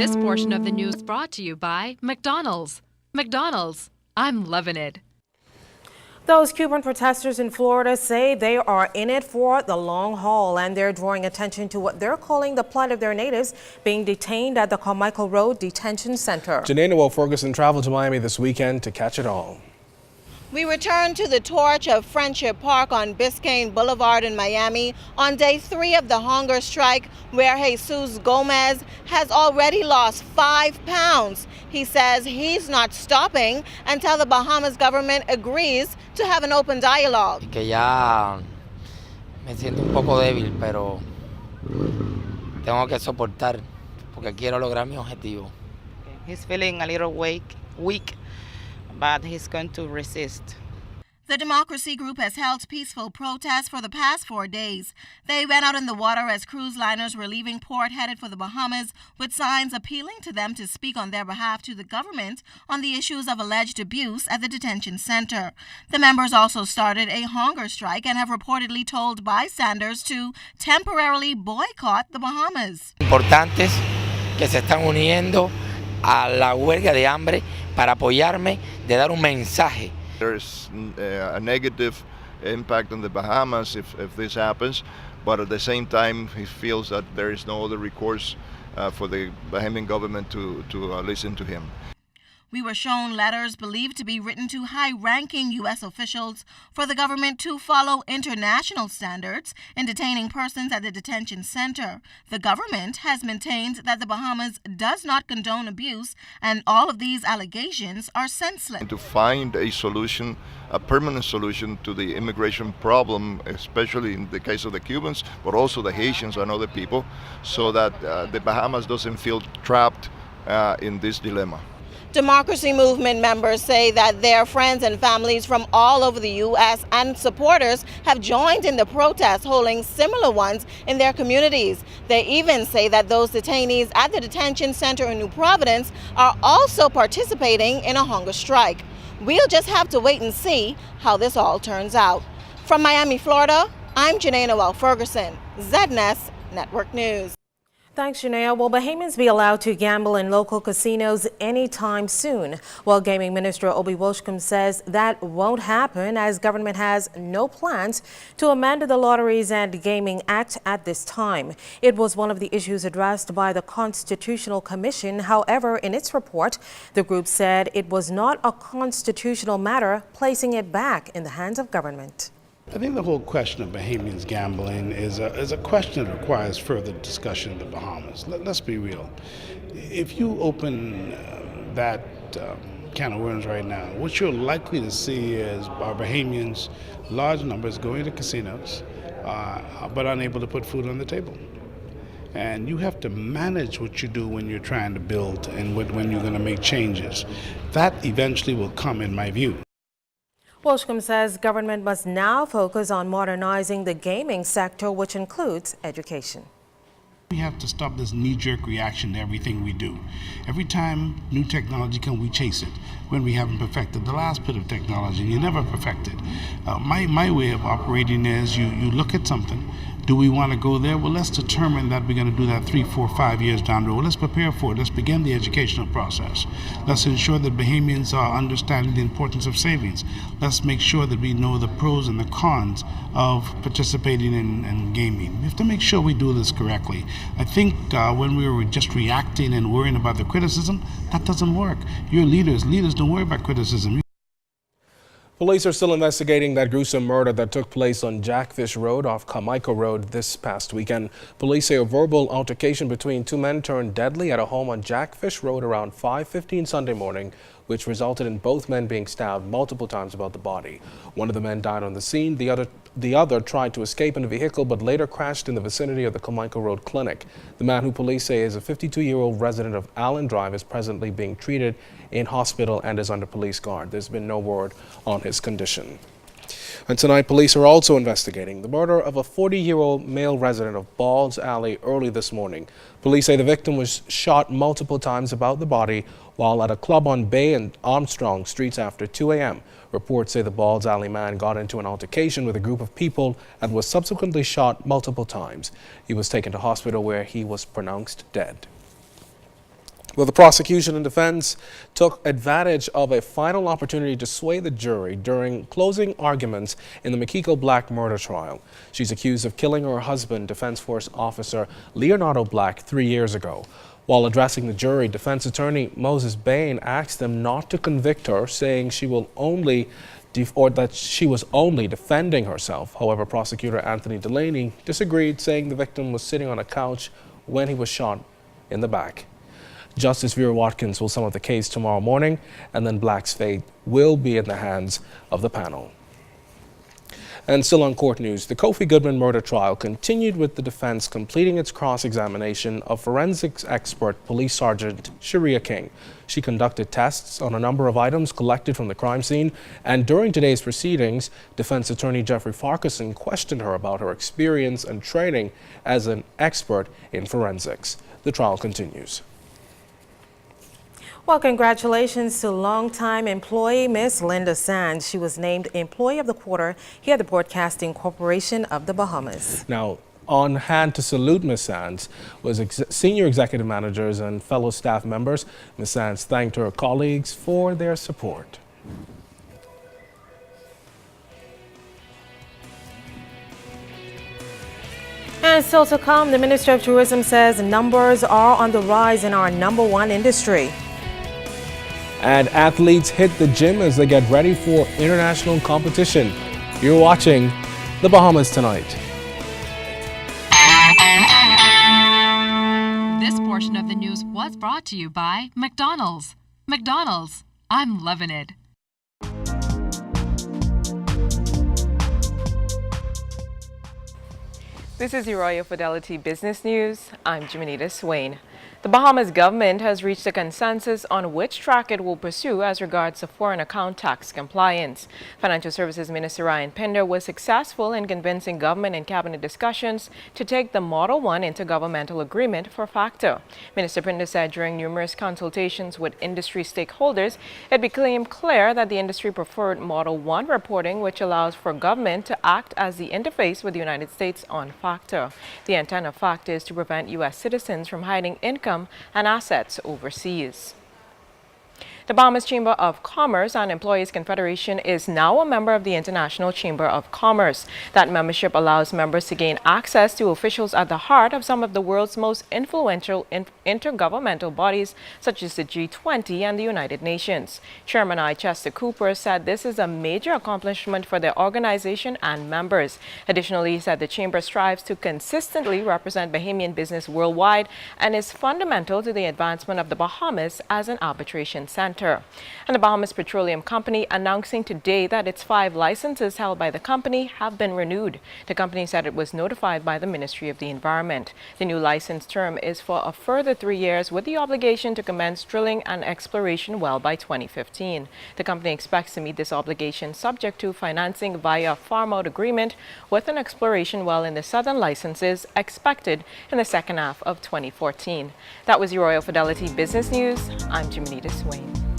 This portion of the news brought to you by McDonald's. McDonald's, I'm loving it. Those Cuban protesters in Florida say they are in it for the long haul, and they're drawing attention to what they're calling the plight of their natives being detained at the Carmichael Road Detention Center. Janine Ferguson traveled to Miami this weekend to catch it all. We return to the torch of Friendship Park on Biscayne Boulevard in Miami on day 3 of the hunger strike, where Jesus Gomez has already lost 5 pounds. He says he's not stopping until the Bahamas government agrees to have an open dialogue. Que ya me siento un poco débil, pero tengo que soportar porque quiero lograr mi objetivo. He's feeling a little weak, but he's going to resist. The Democracy Group has held peaceful protests for the past 4 days. They ran out in the water as cruise liners were leaving port headed for the Bahamas, with signs appealing to them to speak on their behalf to the government on the issues of alleged abuse at the detention center. The members also started a hunger strike and have reportedly told bystanders to temporarily boycott the Bahamas. Importantes que se están uniendo a la huelga de hambre para apoyarme, de dar un mensaje. There's a negative impact on the Bahamas if this happens, but at the same time he feels that there is no other recourse for the Bahamian government to listen to him. We were shown letters believed to be written to high-ranking U.S. officials for the government to follow international standards in detaining persons at the detention center. The government has maintained that the Bahamas does not condone abuse, and all of these allegations are senseless. To find a solution, a permanent solution to the immigration problem, especially in the case of the Cubans, but also the Haitians and other people, so that the Bahamas doesn't feel trapped in this dilemma. Democracy Movement members say that their friends and families from all over the U.S. and supporters have joined in the protests, holding similar ones in their communities. They even say that those detainees at the detention center in New Providence are also participating in a hunger strike. We'll just have to wait and see how this all turns out. From Miami, Florida, I'm Janine Ferguson, ZNS Network News. Thanks, Janelle. Will Bahamians be allowed to gamble in local casinos anytime soon? Well, Gaming Minister Obi Wolshcombe says that won't happen, as government has no plans to amend the Lotteries and Gaming Act at this time. It was one of the issues addressed by the Constitutional Commission. However, in its report, the group said it was not a constitutional matter, placing it back in the hands of government. I think the whole question of Bahamians gambling is a question that requires further discussion in the Bahamas. Let's be real. If you open that can of worms right now, what you're likely to see is our Bahamians, large numbers, going to casinos, but unable to put food on the table. And you have to manage what you do when you're trying to build and when you're going to make changes. That eventually will come, in my view. Wolshcombe says government must now focus on modernizing the gaming sector, which includes education. We have to stop this knee-jerk reaction to everything we do. Every time new technology comes, we chase it when we haven't perfected the last bit of technology. You never perfect it. My way of operating is you look at something. Do we want to go there? Well, let's determine that we're going to do that 3, 4, 5 years down the road. Let's prepare for it. Let's begin the educational process. Let's ensure that Bahamians are understanding the importance of savings. Let's make sure that we know the pros and the cons of participating in gaming. We have to make sure we do this correctly. I think when we were just reacting and worrying about the criticism, that doesn't work. You're leaders. Leaders don't worry about criticism. Police are still investigating that gruesome murder that took place on Jackfish Road off Carmichael Road this past weekend. Police say a verbal altercation between two men turned deadly at a home on Jackfish Road around 5:15 Sunday morning, which resulted in both men being stabbed multiple times about the body. One of the men died on the scene. The other tried to escape in a vehicle but later crashed in the vicinity of the Carmichael Road Clinic. The man, who police say is a 52-year-old resident of Allen Drive, is presently being treated in hospital and is under police guard. There's been no word on his condition. And tonight, police are also investigating the murder of a 40-year-old male resident of Balls Alley early this morning. Police say the victim was shot multiple times about the body while at a club on Bay and Armstrong Streets after 2 a.m. Reports say the Balls Alley man got into an altercation with a group of people and was subsequently shot multiple times. He was taken to hospital where he was pronounced dead. Well, the prosecution and defense took advantage of a final opportunity to sway the jury during closing arguments in the Makiko Black murder trial. She's accused of killing her husband, Defense Force Officer Leonardo Black, 3 years ago. While addressing the jury, defense attorney Moses Bain asked them not to convict her, saying she was only defending herself. However, prosecutor Anthony Delaney disagreed, saying the victim was sitting on a couch when he was shot in the back. Justice Vera Watkins will sum up the case tomorrow morning, and then Black's fate will be in the hands of the panel. And still on court news, the Kofi Goodman murder trial continued with the defense completing its cross-examination of forensics expert Police Sergeant Sharia King. She conducted tests on a number of items collected from the crime scene, and during today's proceedings, defense attorney Jeffrey Farquharson questioned her about her experience and training as an expert in forensics. The trial continues. Well, congratulations to longtime employee Miss Linda Sands. She was named Employee of the Quarter here at the Broadcasting Corporation of the Bahamas. Now, on hand to salute Ms. Sands was senior executive managers and fellow staff members. Ms. Sands thanked her colleagues for their support. And still to come, the Minister of Tourism says numbers are on the rise in our #1 industry. And athletes hit the gym as they get ready for international competition. You're watching The Bahamas Tonight. This portion of the news was brought to you by McDonald's. McDonald's, I'm loving it. This is your Royal Fidelity Business News. I'm Jimenita Swain. The Bahamas government has reached a consensus on which track it will pursue as regards to foreign account tax compliance. Financial Services Minister Ryan Pender was successful in convincing government and cabinet discussions to take the Model 1 intergovernmental agreement for FACTA. Minister Pender said during numerous consultations with industry stakeholders, it became clear that the industry preferred Model 1 reporting, which allows for government to act as the interface with the United States on FACTA. The intent of FACTA is to prevent U.S. citizens from hiding income and assets overseas. The Bahamas Chamber of Commerce and Employees Confederation is now a member of the International Chamber of Commerce. That membership allows members to gain access to officials at the heart of some of the world's most influential intergovernmental bodies, such as the G20 and the United Nations. Chairman I. Chester Cooper said this is a major accomplishment for their organization and members. Additionally, he said the Chamber strives to consistently represent Bahamian business worldwide and is fundamental to the advancement of the Bahamas as an arbitration center. And the Bahamas Petroleum Company announcing today that its 5 licenses held by the company have been renewed. The company said it was notified by the Ministry of the Environment. The new license term is for a further 3 years with the obligation to commence drilling and exploration well by 2015. The company expects to meet this obligation subject to financing via a farm-out agreement with an exploration well in the southern licenses expected in the second half of 2014. That was your Royal Fidelity Business News. I'm Jimenita Swain.